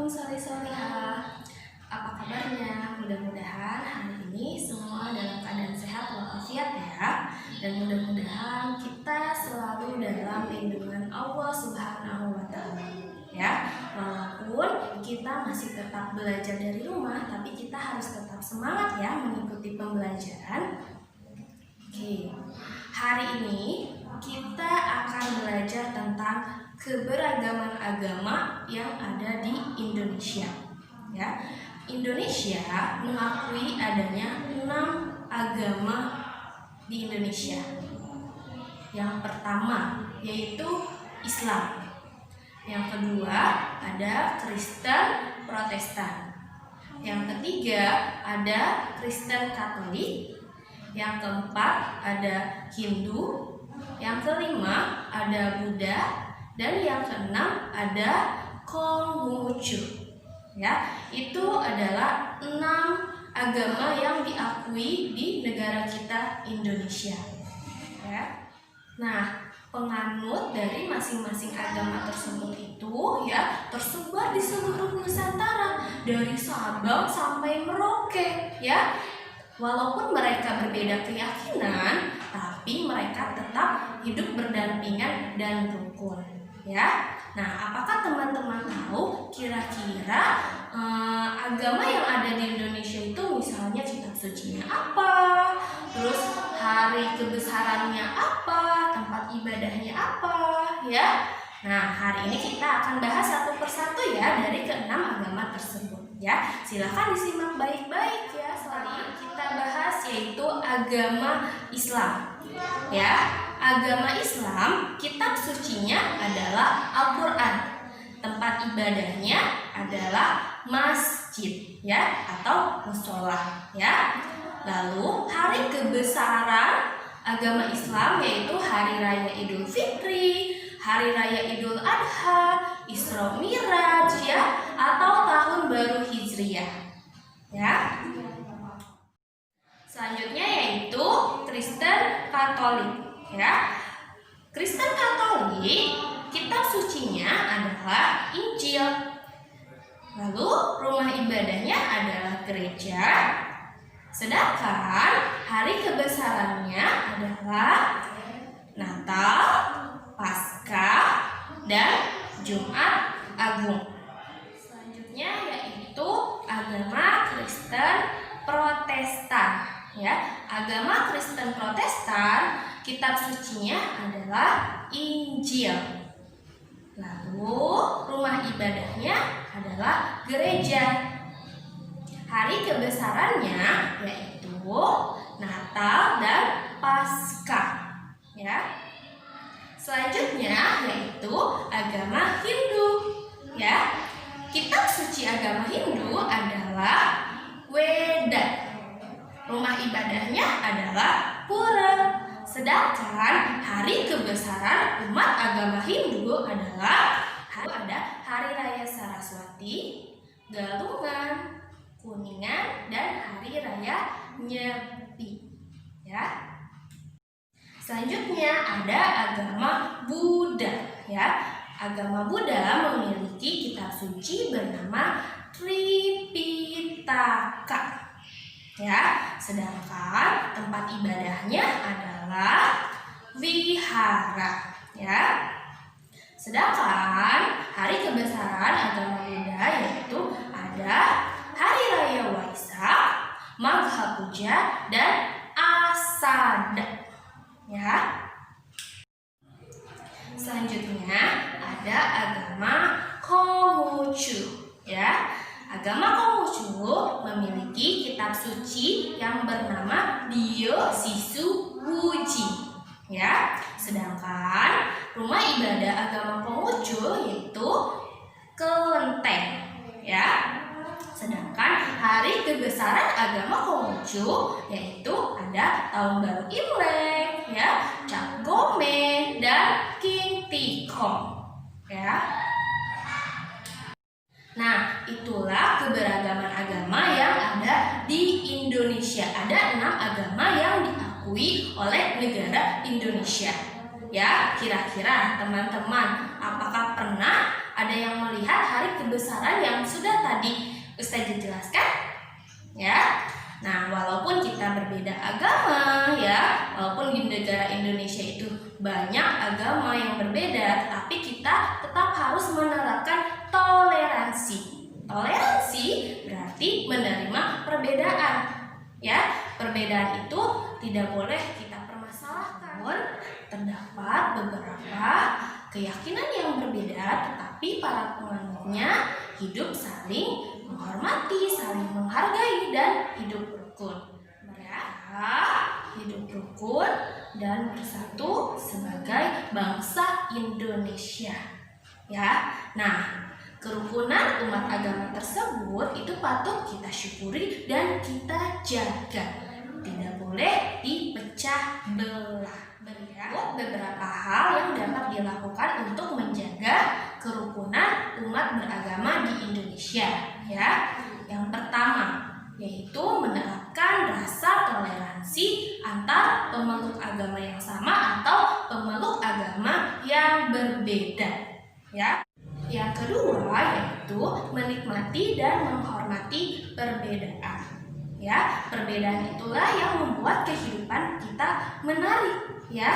soleh-solehah. Apa kabarnya? Mudah-mudahan hari ini semua dalam keadaan sehat walafiat ya. Dan mudah-mudahan kita selalu dalam lindungan Allah Subhanahu wa Ta'ala ya. Walaupun kita masih tetap belajar dari rumah, tapi kita harus tetap semangat ya mengikuti pembelajaran. Oke. Hari ini kita akan belajar tentang keberagaman agama yang ada di Indonesia. Ya, Indonesia mengakui adanya 6 agama di Indonesia. Yang pertama yaitu Islam. Yang kedua ada Kristen Protestan. Yang ketiga ada Kristen Katolik. Yang keempat ada Hindu. Yang kelima ada Buddha. Dan yang keenam ada Konghucu. Ya, itu adalah 6 agama yang diakui di negara kita Indonesia. Ya. Nah, penganut dari masing-masing agama tersebut itu ya tersebar di seluruh Nusantara dari Sabang sampai Merauke ya. Walaupun mereka berbeda keyakinan, tapi mereka tetap hidup berdampingan dan rukun. Ya, nah apakah teman-teman tahu kira-kira agama yang ada di Indonesia itu misalnya kitab sucinya apa, terus hari kebesarannya apa, tempat ibadahnya apa, ya? Nah hari ini kita akan bahas satu persatu ya dari ke-6 agama tersebut ya. Silakan disimak baik-baik ya. Selanjutnya kita bahas yaitu agama Islam. Ya, agama Islam kitab sucinya adalah Al-Quran. Tempat ibadahnya adalah masjid ya atau mushola ya. Lalu hari kebesaran agama Islam yaitu hari raya Idul Fitri, hari raya Idul Adha, Isra Miraj ya atau tahun baru Hijriah. Ya. Selanjutnya yaitu Kristen Katolik ya. Kristen Katolik kitab sucinya adalah Injil. Lalu rumah ibadahnya adalah gereja. Sedangkan hari kebesarannya adalah Natal, Paskah, dan Jumat Agung. Selanjutnya yaitu agama Kristen Protestan. Ya, agama Kristen Protestan kitab sucinya adalah Injil. Lalu rumah ibadahnya adalah gereja. Hari kebesarannya yaitu Natal dan Paskah. Ya. Selanjutnya yaitu agama Hindu. Ya. Kitab suci agama Hindu adalah Weda. Rumah ibadahnya adalah Pura. Sedangkan hari kebesaran umat agama Hindu adalah hari raya Saraswati, Galungan, Kuningan, dan hari raya Nyepi. Ya. Selanjutnya ada agama Buddha. Ya. Agama Buddha memiliki kitab suci bernama Tripitaka. Ya, sedangkan tempat ibadahnya adalah wihara. Ya, sedangkan hari kebesaran agama Buddha yaitu ada hari raya Waisak, Magha Puja, dan Asada. Ya. Selanjutnya ada agama Konghucu. Ya. Agama Konghucu memiliki kitab suci yang bernama Dio Sisu Wuji. Ya, sedangkan rumah ibadah agama Konghucu yaitu Kelenteng. Ya, sedangkan hari kebesaran agama Konghucu yaitu ada tahun baru Imlek, ya, Cap Gome, dan King Tikong. Ya. Nah, itulah keberagaman agama yang ada di Indonesia. Ada 6 agama yang diakui oleh negara Indonesia. Ya, kira-kira teman-teman, apakah pernah ada yang melihat hari kebesaran yang sudah Bisa dijelaskan? Ya. Nah, walaupun kita berbeda agama ya, walaupun di negara Indonesia itu banyak agama yang berbeda, tetapi kita tetap harus menerapkan toleransi. Toleransi berarti menerima perbedaan. Ya, perbedaan itu tidak boleh kita permasalahkan. Terdapat beberapa keyakinan yang berbeda, tetapi para penganutnya hidup saling menghormati, saling menghargai, dan hidup rukun. Mereka hidup rukun dan bersatu sebagai bangsa Indonesia. Ya, nah, kerukunan umat agama tersebut itu patut kita syukuri dan kita jaga. Tidak boleh dipecah belah. Berikut beberapa hal yang dapat dilakukan untuk menjaga kerukunan umat beragama di Indonesia. Ya, yang pertama yaitu menerapkan rasa toleransi antar pemeluk agama yang sama atau pemeluk agama yang berbeda. Ya. Yang kedua yaitu menikmati dan menghormati perbedaan. Ya, perbedaan itulah yang membuat kehidupan kita menarik. Ya.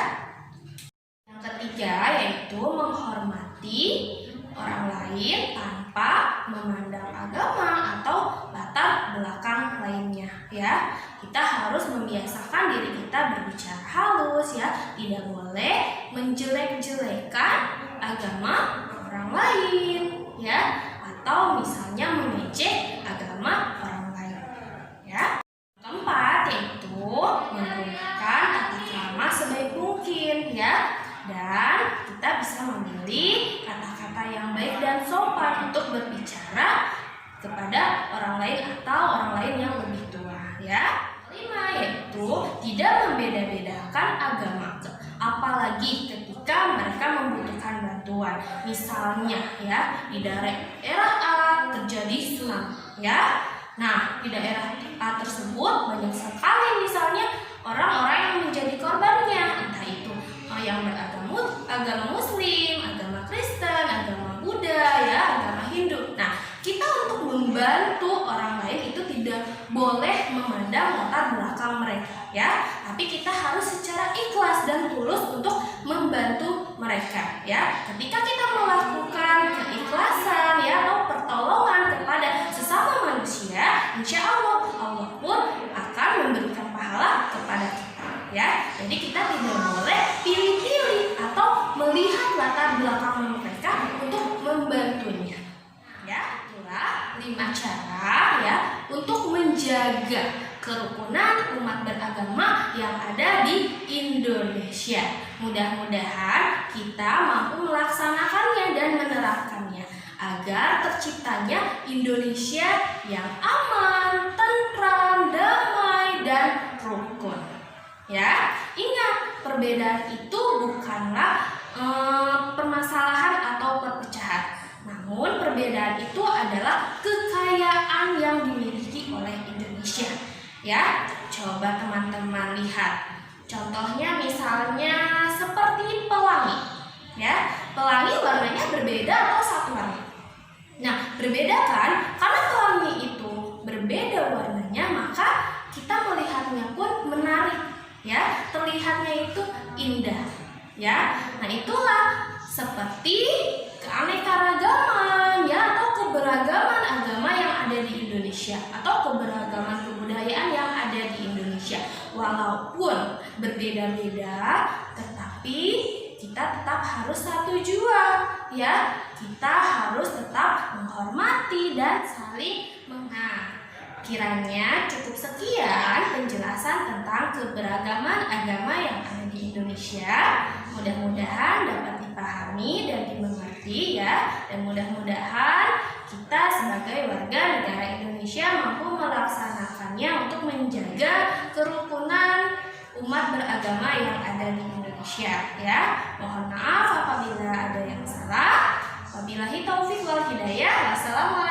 Yang ketiga yaitu menghormati orang lain tanpa memandang agama atau latar belakang lainnya. Ya, kita harus membiasakan diri kita berbicara halus. Ya, tidak boleh menjelek-jelekan agama orang lain, ya, atau misalnya mengejek agama orang lain. Ya. Keempat yaitu menggunakan tata krama sebaik mungkin, ya, dan kita bisa memilih kata-kata yang baik dan sopan untuk berbicara kepada orang lain atau orang lain yang lebih tua. Ya. Kelima yaitu tidak membeda-bedakan agama, apalagi ketika mereka membutuhkan bantuan. Misalnya ya, di daerah A terjadi tsunami, ya. Nah, di daerah A tersebut banyak sekali misalnya orang-orang yang menjadi korbannya, entah itu yang beragama Muslim, agama Kristen, agama Buddha, ya, agama Hindu. Nah, kita untuk membantu orang lain itu tidak boleh memandang latar belakang mereka, ya. Tapi kita harus secara ikhlas dan tulus untuk membantu mereka, ya. Ketika kita melakukan keikhlasan, ya, atau pertolongan kepada sesama manusia, insya Allah pun akan memberikan pahala kepada kita, ya. Jadi kita tidak boleh pilih-pilih atau melihat latar belakang mereka untuk membantunya. Ya, itulah 5 cara ya untuk menjaga kerukunan umat beragama yang ada di Indonesia. Mudah-mudahan kita mampu melaksanakannya dan menerapkannya agar terciptanya Indonesia yang aman, tentram, damai, dan rukun. Ya, ingat, perbedaan itu bukanlah permasalahan atau perpecahan. Namun perbedaan itu adalah kekayaan yang dimiliki oleh Indonesia. Ya, coba teman-teman lihat. Contohnya misalnya seperti pelangi. Ya, pelangi warnanya berbeda atau satu warna? Nah, berbeda kan? Karena pelangi itu berbeda warnanya, maka kita melihatnya pun menarik. Ya, terlihatnya itu indah. Ya, nah itulah seperti keanekaragaman, ya, atau keberagaman agama yang ada di Indonesia atau keberagaman kebudayaan yang ada di Indonesia. Walaupun berbeda-beda, tetapi kita tetap harus satu jua, ya. Kita harus tetap menghormati dan saling menghargai. Kiranya cukup sekian penjelasan tentang keberagaman agama yang ada di Indonesia. Mudah-mudahan dapat dipahami dan dimengerti, ya. Dan mudah-mudahan kita sebagai warga negara Indonesia mampu melaksanakannya untuk menjaga kerukunan umat beragama yang ada di Indonesia, ya. Mohon maaf apabila ada yang salah. Wabillahi taufiq wal hidayah. Wassalamualaikum